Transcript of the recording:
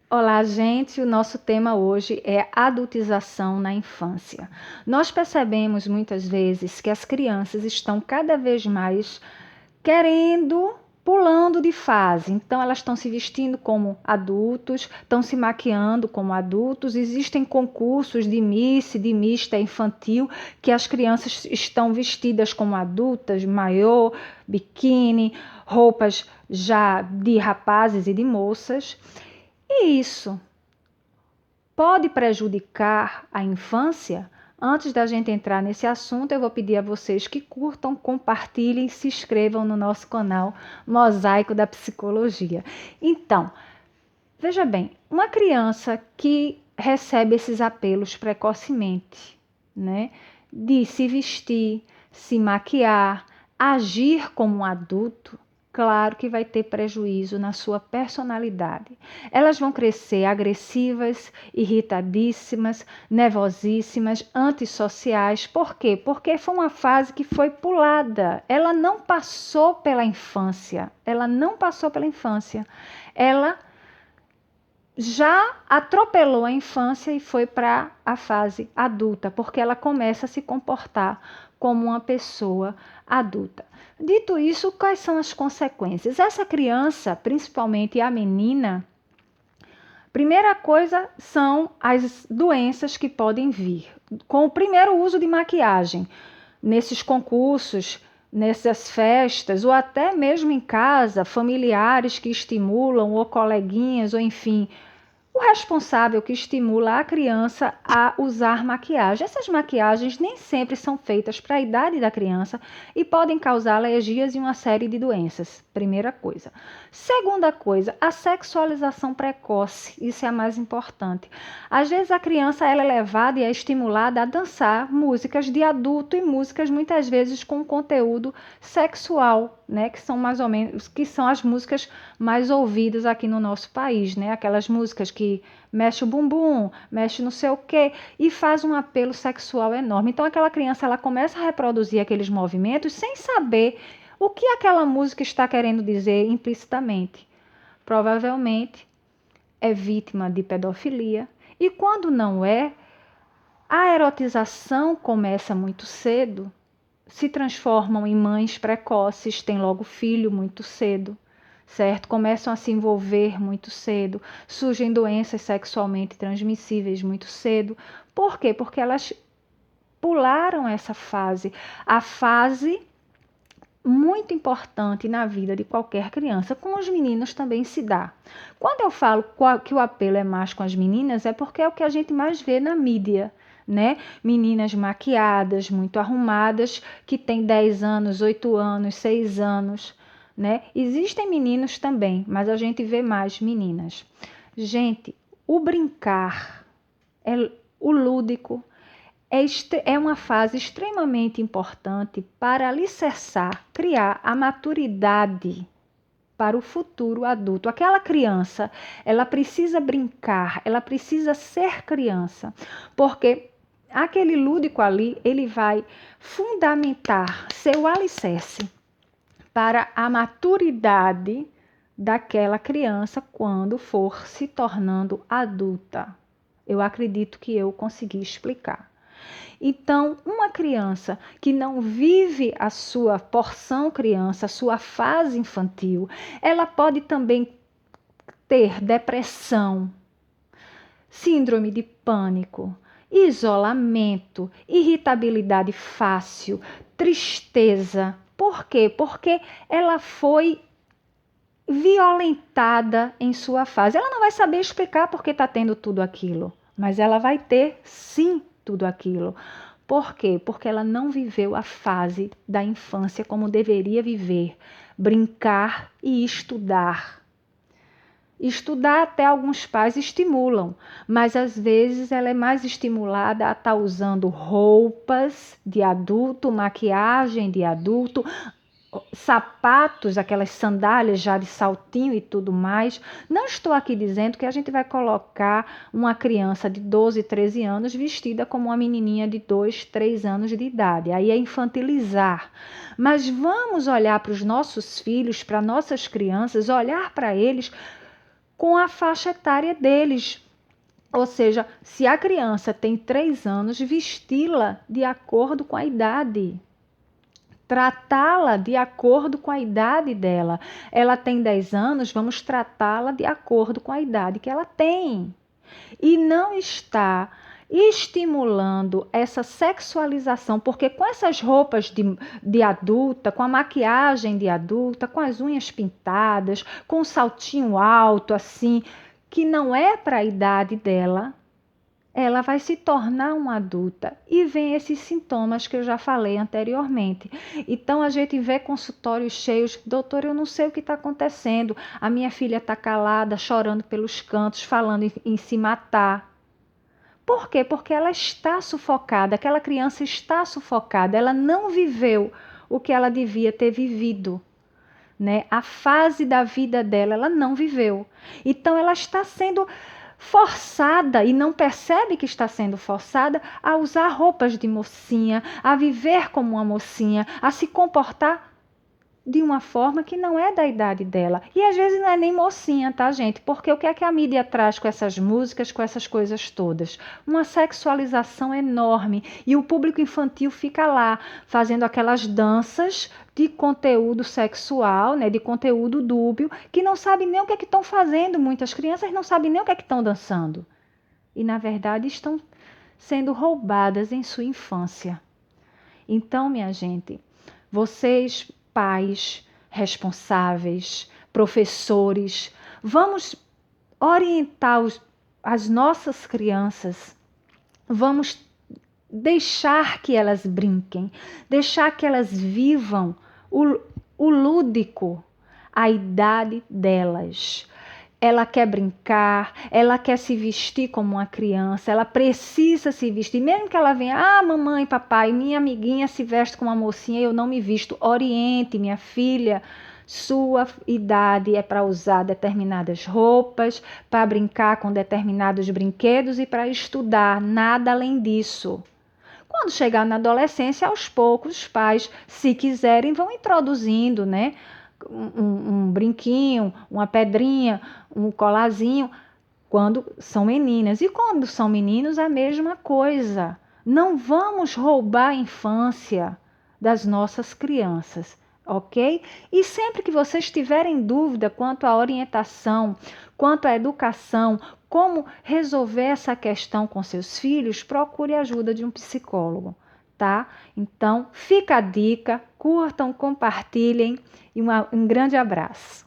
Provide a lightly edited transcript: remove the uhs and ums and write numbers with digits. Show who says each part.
Speaker 1: Olá, gente. O nosso tema hoje é adultização na infância. Nós percebemos muitas vezes que as crianças estão cada vez mais querendo, pulando de fase. Então, elas estão se vestindo como adultos, estão se maquiando como adultos. Existem concursos de Miss, de Mista infantil, que as crianças estão vestidas como adultas, maiô, biquíni, roupas já de rapazes e de moças. E isso pode prejudicar a infância? Antes da gente entrar nesse assunto, eu vou pedir a vocês que curtam, compartilhem e se inscrevam no nosso canal Mosaico da Psicologia. Então, veja bem, uma criança que recebe esses apelos precocemente, né, de se vestir, se maquiar, agir como um adulto, claro que vai ter prejuízo na sua personalidade. Elas vão crescer agressivas, irritadíssimas, nervosíssimas, antissociais. Por quê? Porque foi uma fase que foi pulada. Ela não passou pela infância. Ela já atropelou a infância e foi para a fase adulta, porque ela começa a se comportar como uma pessoa adulta. Dito isso, quais são as consequências? Essa criança, principalmente a menina, primeira coisa são as doenças que podem vir com o primeiro uso de maquiagem nesses concursos, nessas festas, ou até mesmo em casa, familiares que estimulam, ou coleguinhas, ou enfim, o responsável que estimula a criança a usar maquiagem. Essas maquiagens nem sempre são feitas para a idade da criança e podem causar alergias e uma série de doenças. Primeira coisa. Segunda coisa, a sexualização precoce. Isso é a mais importante. Às vezes a criança ela é levada e é estimulada a dançar músicas de adulto e músicas muitas vezes com conteúdo sexual, né? Que são mais ou menos, que são as músicas mais ouvidas aqui no nosso país, né? Aquelas músicas que mexe o bumbum, mexe não sei o quê e faz um apelo sexual enorme. Então aquela criança ela começa a reproduzir aqueles movimentos sem saber o que aquela música está querendo dizer implicitamente. Provavelmente é vítima de pedofilia e quando não é, a erotização começa muito cedo, se transformam em mães precoces, têm logo filho muito cedo, certo? Começam a se envolver muito cedo, surgem doenças sexualmente transmissíveis muito cedo. Por quê? Porque elas pularam essa fase, a fase muito importante na vida de qualquer criança. Com os meninos também se dá. Quando eu falo que o apelo é mais com as meninas, é porque é o que a gente mais vê na mídia, né? Meninas maquiadas, muito arrumadas, que têm 10 anos, 8 anos, 6 anos, né? Existem meninos também, mas a gente vê mais meninas. Gente, o brincar, o lúdico, é uma fase extremamente importante para alicerçar, criar a maturidade para o futuro adulto. Aquela criança, ela precisa brincar, ela precisa ser criança, porque aquele lúdico ali, ele vai fundamentar seu alicerce para a maturidade daquela criança quando for se tornando adulta. Eu acredito que eu consegui explicar. Então, uma criança que não vive a sua porção criança, a sua fase infantil, ela pode também ter depressão, síndrome de pânico, isolamento, irritabilidade fácil, tristeza. Por quê? Porque ela foi violentada em sua fase. Ela não vai saber explicar por que está tendo tudo aquilo, mas ela vai ter sim tudo aquilo. Por quê? Porque ela não viveu a fase da infância como deveria viver, brincar e estudar. Estudar até alguns pais estimulam, mas às vezes ela é mais estimulada a estar usando roupas de adulto, maquiagem de adulto, sapatos, aquelas sandálias já de saltinho e tudo mais. Não estou aqui dizendo que a gente vai colocar uma criança de 12, 13 anos vestida como uma menininha de 2, 3 anos de idade. Aí é infantilizar. Mas vamos olhar para os nossos filhos, para nossas crianças, olhar para eles com a faixa etária deles. Ou seja, se a criança tem 3 anos, vesti-la de acordo com a idade. Tratá-la de acordo com a idade dela. Ela tem 10 anos, vamos tratá-la de acordo com a idade que ela tem. E não está estimulando essa sexualização, porque com essas roupas de adulta, com a maquiagem de adulta, com as unhas pintadas, com o saltinho alto assim, que não é para a idade dela, ela vai se tornar uma adulta e vem esses sintomas que eu já falei anteriormente. Então a gente vê consultórios cheios, doutor, eu não sei o que está acontecendo, a minha filha está calada, chorando pelos cantos, falando em se matar. Por quê? Porque ela está sufocada, aquela criança está sufocada, ela não viveu o que ela devia ter vivido. Né? A fase da vida dela, ela não viveu. Então ela está sendo forçada e não percebe que está sendo forçada a usar roupas de mocinha, a viver como uma mocinha, a se comportar de uma forma que não é da idade dela. E às vezes não é nem mocinha, tá, gente? Porque o que é que a mídia traz com essas músicas, com essas coisas todas? Uma sexualização enorme. E o público infantil fica lá, fazendo aquelas danças de conteúdo sexual, né, de conteúdo dúbio, que não sabe nem o que é que estão fazendo. Muitas crianças não sabem nem o que é que estão dançando. E, na verdade, estão sendo roubadas em sua infância. Então, minha gente, vocês, pais responsáveis, professores, vamos orientar as nossas crianças, vamos deixar que elas brinquem, deixar que elas vivam o lúdico, a idade delas. Ela quer brincar, ela quer se vestir como uma criança, ela precisa se vestir, mesmo que ela venha, mamãe, papai, minha amiguinha se veste como uma mocinha e eu não me visto. Oriente, minha filha, sua idade é para usar determinadas roupas, para brincar com determinados brinquedos e para estudar, nada além disso. Quando chegar na adolescência, aos poucos, os pais, se quiserem, vão introduzindo, né? Um brinquinho, uma pedrinha, um colarzinho, quando são meninas. E quando são meninos, a mesma coisa. Não vamos roubar a infância das nossas crianças, ok? E sempre que vocês tiverem dúvida quanto à orientação, quanto à educação, como resolver essa questão com seus filhos, procure a ajuda de um psicólogo, tá? Então, fica a dica, curtam, compartilhem e um grande abraço.